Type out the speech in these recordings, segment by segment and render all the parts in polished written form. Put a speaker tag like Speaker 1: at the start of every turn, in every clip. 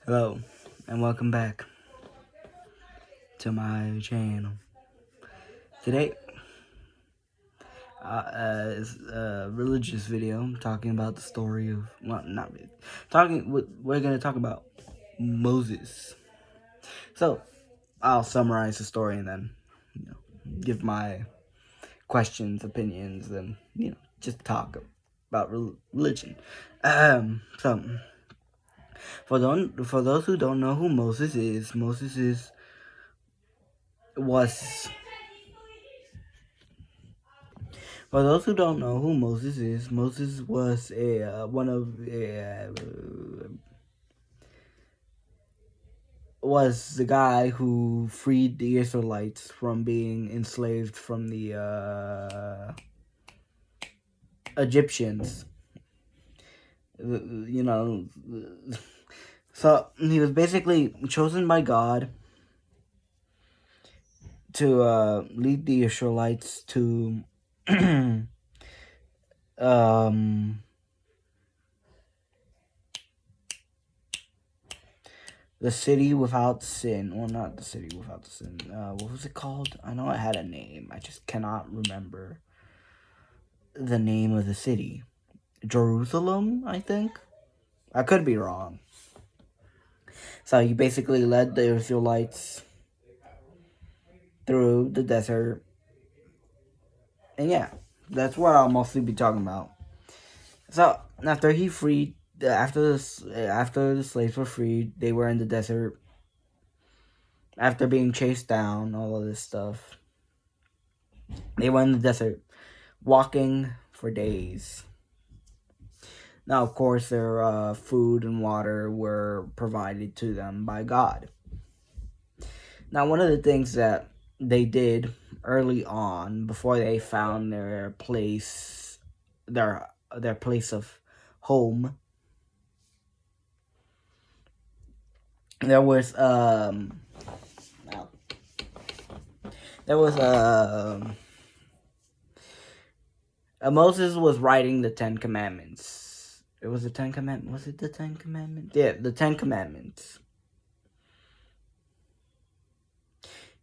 Speaker 1: Hello, and welcome back to my channel. Today is a religious video talking about the story of, well, not really, we're going to talk about Moses. So, I'll summarize the story and then, give my questions, opinions, and, just talk about religion. So, for those who don't know who Moses is, was For those who don't know who Moses is, Moses was was the guy who freed the Israelites from being enslaved from the Egyptians. So he was basically chosen by God to lead the Israelites to the city without sin. Well, not the city without sin. What was it called? I know it had a name. I just cannot remember the name of the city. Jerusalem, I think. I could be wrong. So he basically led the Israelites through the desert. And yeah, that's what I'll mostly be talking about. So after after the slaves were freed, they were in the desert. After being chased down, all of this stuff, they were in the desert, walking for days. Now, of course, their food and water were provided to them by God. Now, one of the things that they did early on, before they found their place of home, there was Moses was writing the 10 Commandments. It was the 10 Commandments. Was it the 10 Commandments? Yeah, the 10 Commandments.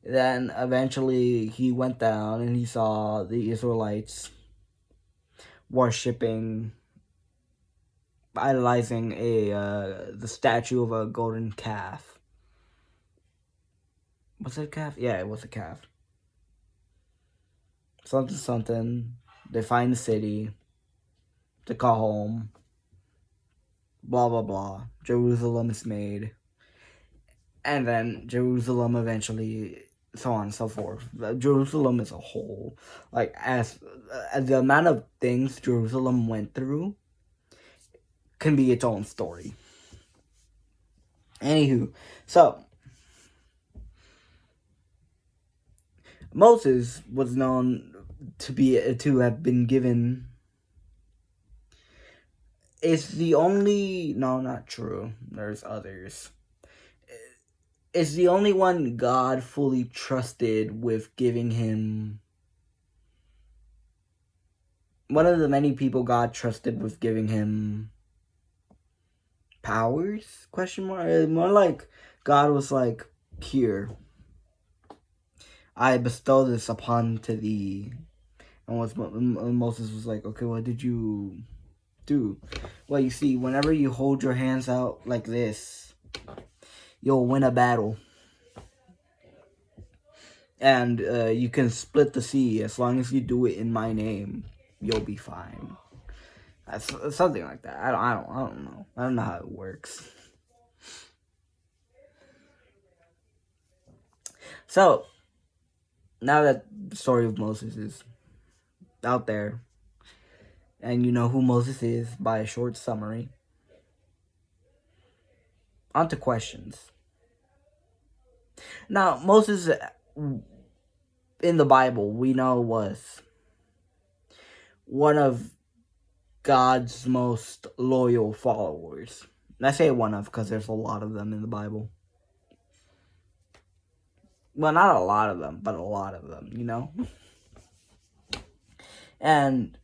Speaker 1: Then eventually he went down and he saw the Israelites worshipping, idolizing the statue of a golden calf. Was it a calf? Yeah, it was a calf. Something. They find the city. They call home. Blah, blah, blah. Jerusalem is made. And then Jerusalem eventually, so on and so forth. Jerusalem as a whole, like as the amount of things Jerusalem went through, can be its own story. Anywho, so Moses was known to have been given. It's the only. No, not true. There's others. It's the only one God fully trusted with giving him. One of the many people God trusted with giving him powers? Question mark. More like God was like, here, I bestow this upon to thee. And Moses was like, okay, what did you do? Well, you see, whenever you hold your hands out like this, you'll win a battle. And you can split the sea as long as you do it in my name. You'll be fine. That's something like that. I don't know. I don't know how it works. So now that the story of Moses is out there, and you know who Moses is by a short summary, on to questions. Now, Moses, in the Bible, we know was one of God's most loyal followers. And I say one of because there's a lot of them in the Bible. Well, not a lot of them, but a lot of them, you know? And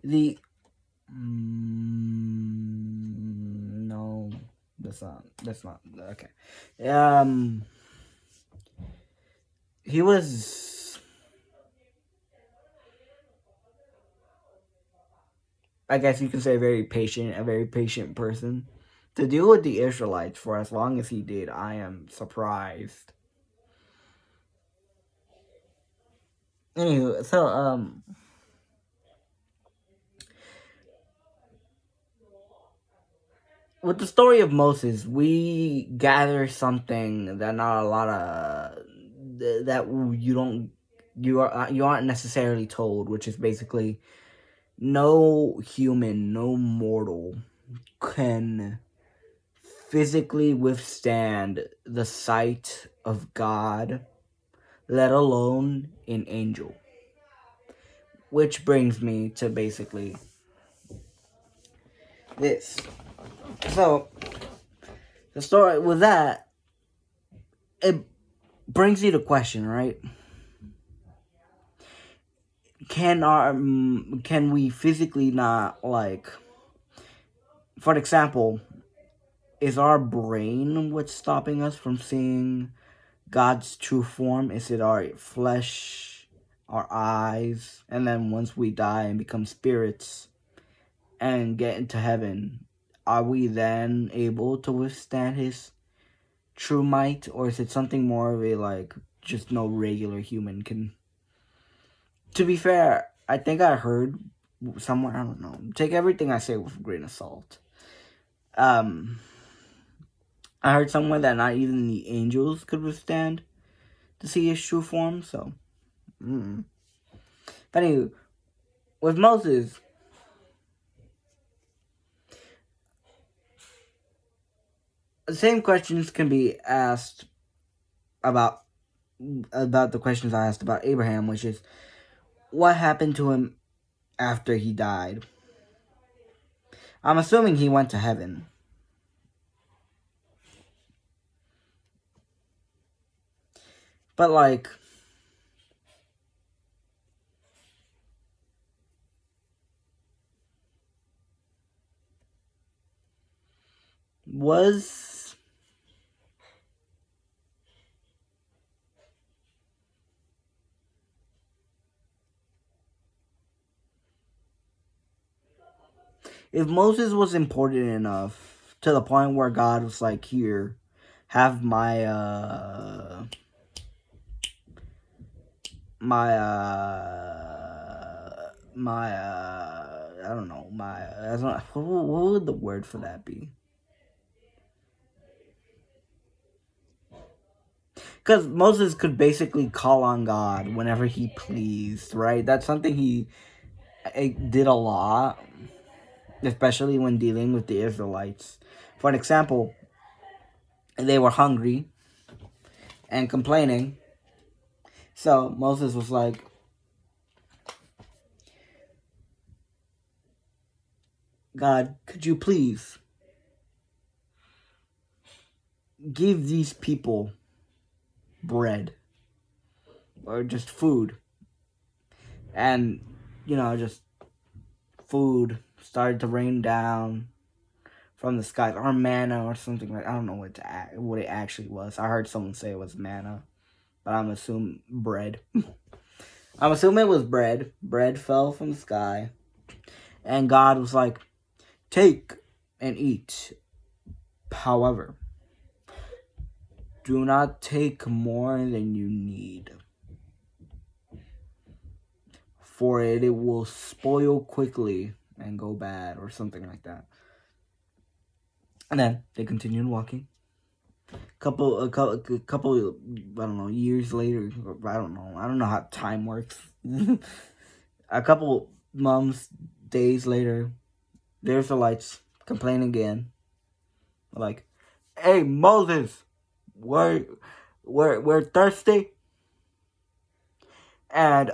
Speaker 1: The no, that's not okay. He was, I guess you can say, a very patient person to deal with the Israelites for as long as he did. I am surprised. Anywho, so with the story of Moses, we gather something that not a lot of that you aren't necessarily told, which is basically no human, no mortal can physically withstand the sight of God, let alone an angel. Which brings me to basically this. So, the story with that, it brings you to question, right? Can we physically not, like, for example, is our brain what's stopping us from seeing God's true form? Is it our flesh, our eyes? And then once we die and become spirits and get into heaven, are we then able to withstand his true might? Or is it something more of a, like, just no regular human can? To be fair, I think I heard somewhere, I don't know, take everything I say with a grain of salt. I heard somewhere that not even the angels could withstand to see his true form, so. But anyway, with Moses, the same questions can be asked about the questions I asked about Abraham, which is, what happened to him after he died? I'm assuming he went to heaven. But, like, if Moses was important enough to the point where God was like, here, have my I don't know, what would the word for that be? Because Moses could basically call on God whenever he pleased, right? That's something he did a lot, especially when dealing with the Israelites. For an example, they were hungry and complaining. So Moses was like, God, could you please give these people bread or just food? And, just food started to rain down from the skies, or manna or something like. I don't know what it actually was. I heard someone say it was manna, but I'm assuming bread. I'm assuming it was bread. Bread fell from the sky, and God was like, take and eat. However, do not take more than you need, for it will spoil quickly and go bad, or something like that. And then they continued walking. Couple, I don't know, years later, I don't know how time works. A couple months, days later, there's the lights, complain again. Like, hey, Moses, we're thirsty, and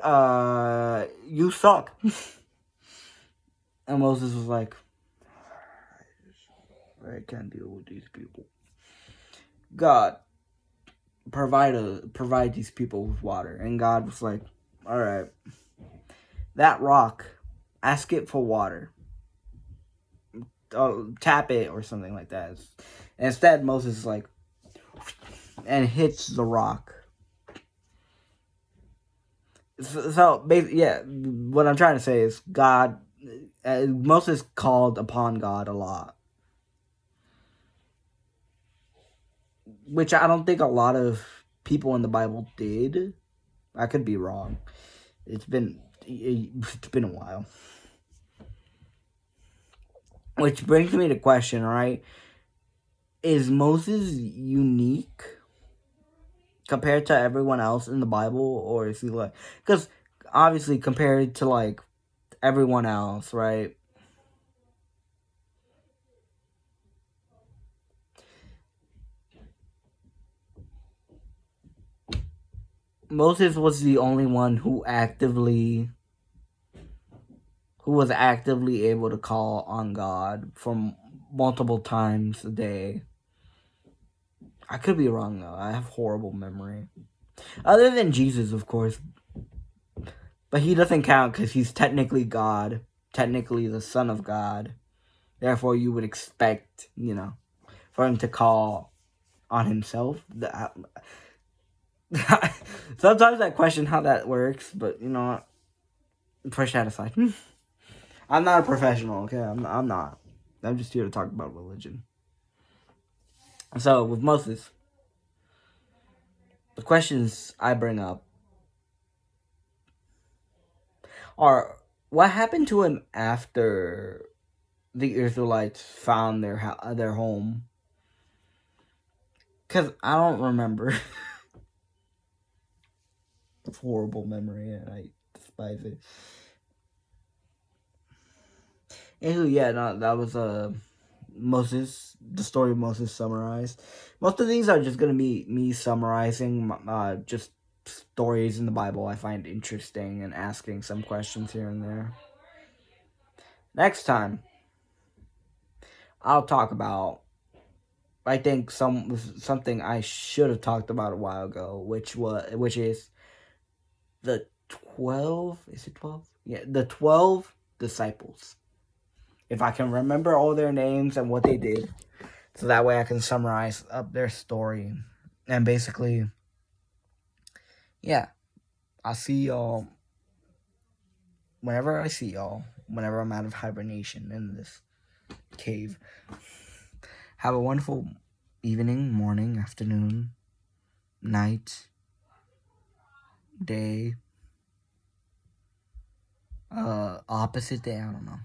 Speaker 1: you suck. And Moses was like, I can't deal with these people. God, provide these people with water. And God was like, all right, that rock ask it for water. Tap it or something like that. And instead, Moses is like, and hits the rock. So yeah, what I'm trying to say is God, Moses called upon God a lot, which I don't think a lot of people in the Bible did. I could be wrong. It's been a while. Which brings me to question, right? Is Moses unique compared to everyone else in the Bible, or is he like, because obviously compared to like everyone else, right? Moses was the only one who was actively able to call on God from multiple times a day. I could be wrong though. I have horrible memory. Other than Jesus, of course. But he doesn't count because he's technically God, technically the Son of God. Therefore, you would expect, for him to call on himself. Sometimes I question how that works, but you know what? Push that aside. I'm not a professional, okay? I'm not. I'm just here to talk about religion. So, with Moses, the questions I bring up are, what happened to him after the Israelites found their home? Because I don't remember. It's horrible memory, and I despise it. Anywho, yeah, no, that was Moses, the story of Moses summarized. Most of these are just gonna be me summarizing just stories in the Bible I find interesting and asking some questions here and there. Next time, I'll talk about, I think, something I should have talked about a while ago, which is the 12. Is it 12? Yeah, the 12 disciples. If I can remember all their names and what they did, so that way I can summarize up their story. And basically, yeah, I'll see y'all whenever I see y'all, whenever I'm out of hibernation in this cave. Have a wonderful evening, morning, afternoon, night, day, opposite day, I don't know.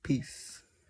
Speaker 1: Peace.